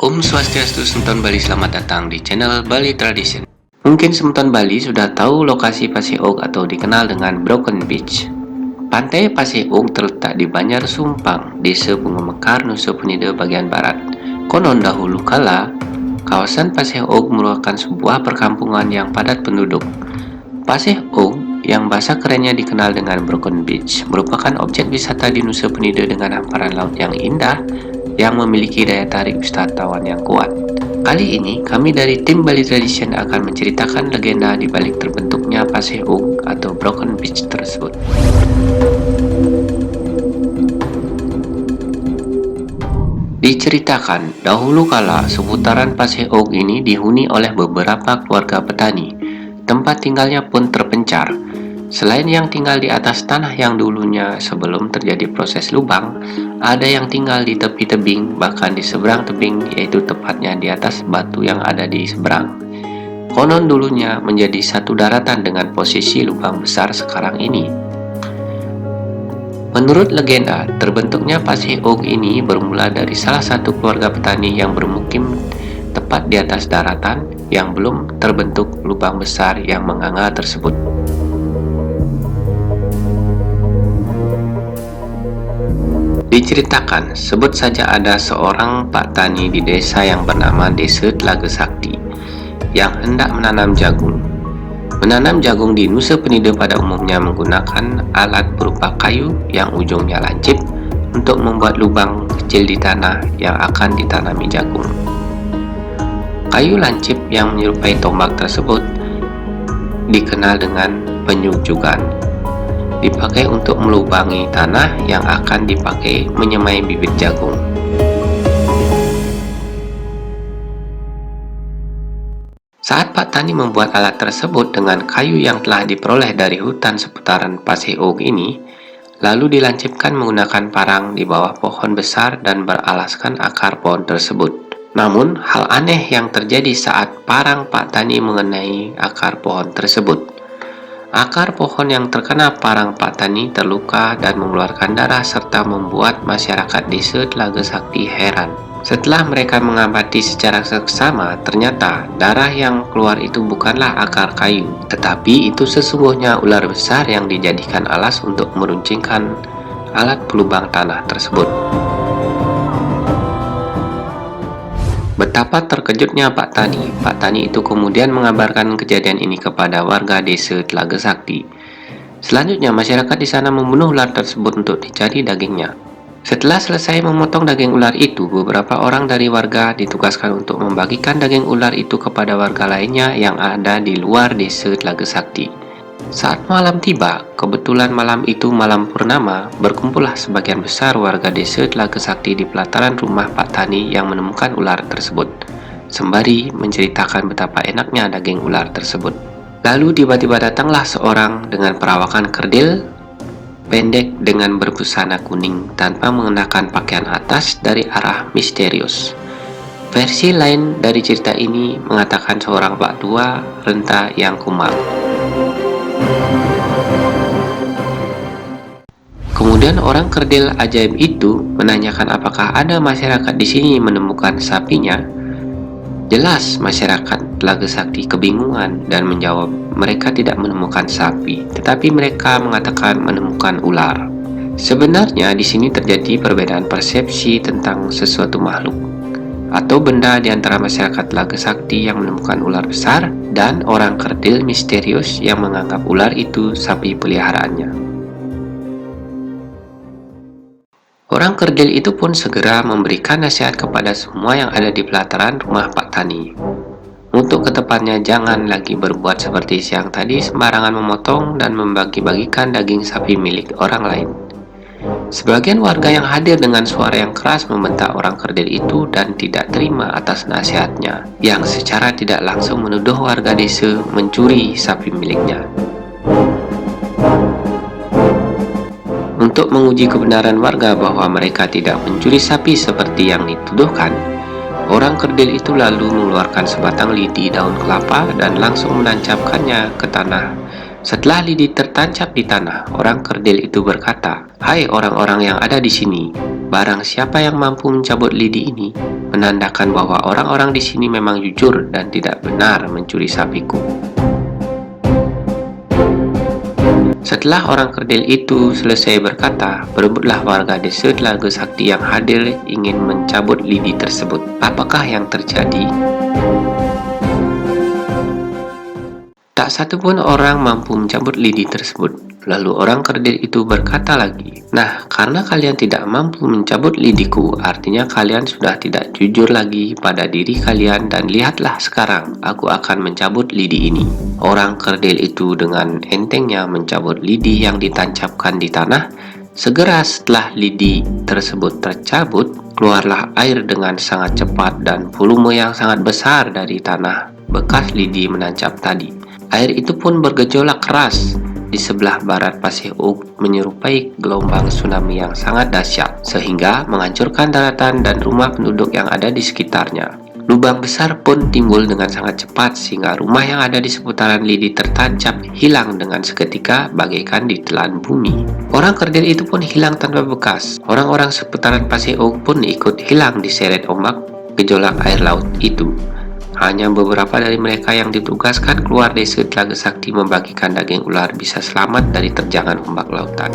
Om Swastiastu, Semeton Bali, selamat datang di channel Bali Tradition. Mungkin Semeton Bali sudah tahu lokasi Paseong atau dikenal dengan Broken Beach. Pantai Paseong terletak di Banjar Sumpang, Desa Bunga Mekar, Nusa Penida bagian barat. Konon dahulu kala, kawasan Paseong merupakan sebuah perkampungan yang padat penduduk. Paseong, yang bahasa kerennya dikenal dengan Broken Beach, merupakan objek wisata di Nusa Penida dengan hamparan laut yang indah yang memiliki daya tarik wisatawan yang kuat. Kali ini, kami dari tim Bali Tradition akan menceritakan legenda di balik terbentuknya Paseong atau Broken Beach tersebut. Diceritakan, dahulu kala seputaran Paseong ini dihuni oleh beberapa keluarga petani. Tempat tinggalnya pun terpencar. Selain yang tinggal di atas tanah yang dulunya sebelum terjadi proses lubang, ada yang tinggal di tepi tebing, bahkan di seberang tebing, yaitu tepatnya di atas batu yang ada di seberang. Konon dulunya menjadi satu daratan dengan posisi lubang besar sekarang ini. Menurut legenda, terbentuknya Paseong ini bermula dari salah satu keluarga petani yang bermukim tepat di atas daratan yang belum terbentuk lubang besar yang menganga tersebut. Diceritakan, sebut saja ada seorang pak tani di desa yang bernama Desa Telaga Sakti yang hendak menanam jagung. Menanam jagung di Nusa Penida pada umumnya menggunakan alat berupa kayu yang ujungnya lancip untuk membuat lubang kecil di tanah yang akan ditanami jagung. Kayu lancip yang menyerupai tombak tersebut dikenal dengan penyujugan. Dipakai untuk melubangi tanah yang akan dipakai menyemai bibit jagung. Saat Pak Tani membuat alat tersebut dengan kayu yang telah diperoleh dari hutan seputaran Paseong ini, lalu dilancipkan menggunakan parang di bawah pohon besar dan beralaskan akar pohon tersebut. Namun, hal aneh yang terjadi saat parang Pak Tani mengenai akar pohon tersebut. Akar pohon yang terkena parang Pak Tani terluka dan mengeluarkan darah serta membuat masyarakat Desa Telaga Sakti heran. Setelah mereka mengamati secara seksama, ternyata darah yang keluar itu bukanlah akar kayu, tetapi itu sesungguhnya ular besar yang dijadikan alas untuk meruncingkan alat pelubang tanah tersebut. Betapa terkejutnya Pak Tani. Pak Tani itu kemudian mengabarkan kejadian ini kepada warga Desa Telaga Sakti. Selanjutnya, masyarakat di sana membunuh ular tersebut untuk dicari dagingnya. Setelah selesai memotong daging ular itu, beberapa orang dari warga ditugaskan untuk membagikan daging ular itu kepada warga lainnya yang ada di luar Desa Telaga Sakti. Saat malam tiba, kebetulan malam itu malam purnama, berkumpullah sebagian besar warga Desa Telaga Sakti di pelataran rumah Pak Tani yang menemukan ular tersebut, sembari menceritakan betapa enaknya daging ular tersebut. Lalu tiba-tiba datanglah seorang dengan perawakan kerdil, pendek dengan berbusana kuning tanpa mengenakan pakaian atas dari arah misterius. Versi lain dari cerita ini mengatakan seorang pak tua renta yang kumal. Kemudian orang kerdil ajaib itu menanyakan apakah ada masyarakat di sini menemukan sapinya. Jelas masyarakat Telaga Sakti kebingungan dan menjawab mereka tidak menemukan sapi, tetapi mereka mengatakan menemukan ular. Sebenarnya di sini terjadi perbedaan persepsi tentang sesuatu makhluk atau benda di antara masyarakat Telaga Sakti yang menemukan ular besar dan orang kerdil misterius yang menganggap ular itu sapi peliharaannya. Orang kerdil itu pun segera memberikan nasihat kepada semua yang ada di pelataran rumah Pak Tani. Untuk ketepatnya jangan lagi berbuat seperti siang tadi sembarangan memotong dan membagi-bagikan daging sapi milik orang lain. Sebagian warga yang hadir dengan suara yang keras membentak orang kerdil itu dan tidak terima atas nasihatnya, yang secara tidak langsung menuduh warga desa mencuri sapi miliknya. Untuk menguji kebenaran warga bahwa mereka tidak mencuri sapi seperti yang dituduhkan, orang kerdil itu lalu mengeluarkan sebatang lidi daun kelapa dan langsung menancapkannya ke tanah Setelah lidi tertancap di tanah, orang kerdil itu berkata, "Hai orang-orang yang ada di sini, barang siapa yang mampu mencabut lidi ini, menandakan bahwa orang-orang di sini memang jujur dan tidak benar mencuri sapiku." Setelah orang kerdil itu selesai berkata, berebutlah warga desa Telaga Sakti yang hadir ingin mencabut lidi tersebut. Apakah yang terjadi? Tak satu pun orang mampu mencabut lidi tersebut. Lalu orang kerdil itu berkata lagi, "Nah, karena kalian tidak mampu mencabut lidiku, artinya kalian sudah tidak jujur lagi pada diri kalian dan lihatlah sekarang, aku akan mencabut lidi ini." Orang kerdil itu dengan entengnya mencabut lidi yang ditancapkan di tanah. Segera setelah lidi tersebut tercabut, keluarlah air dengan sangat cepat dan volume yang sangat besar dari tanah bekas lidi menancap tadi. Air itu pun bergejolak keras di sebelah barat Pasir Oak, menyerupai gelombang tsunami yang sangat dahsyat, sehingga menghancurkan daratan dan rumah penduduk yang ada di sekitarnya. Lubang besar pun timbul dengan sangat cepat, sehingga rumah yang ada di seputaran lidi tertancap hilang dengan seketika bagaikan ditelan bumi. Orang kerdil itu pun hilang tanpa bekas. Orang-orang seputaran Pasir Oak pun ikut hilang diseret ombak gejolak air laut itu. Hanya beberapa dari mereka yang ditugaskan keluar desa Telaga Sakti membagikan daging ular bisa selamat dari terjangan ombak lautan.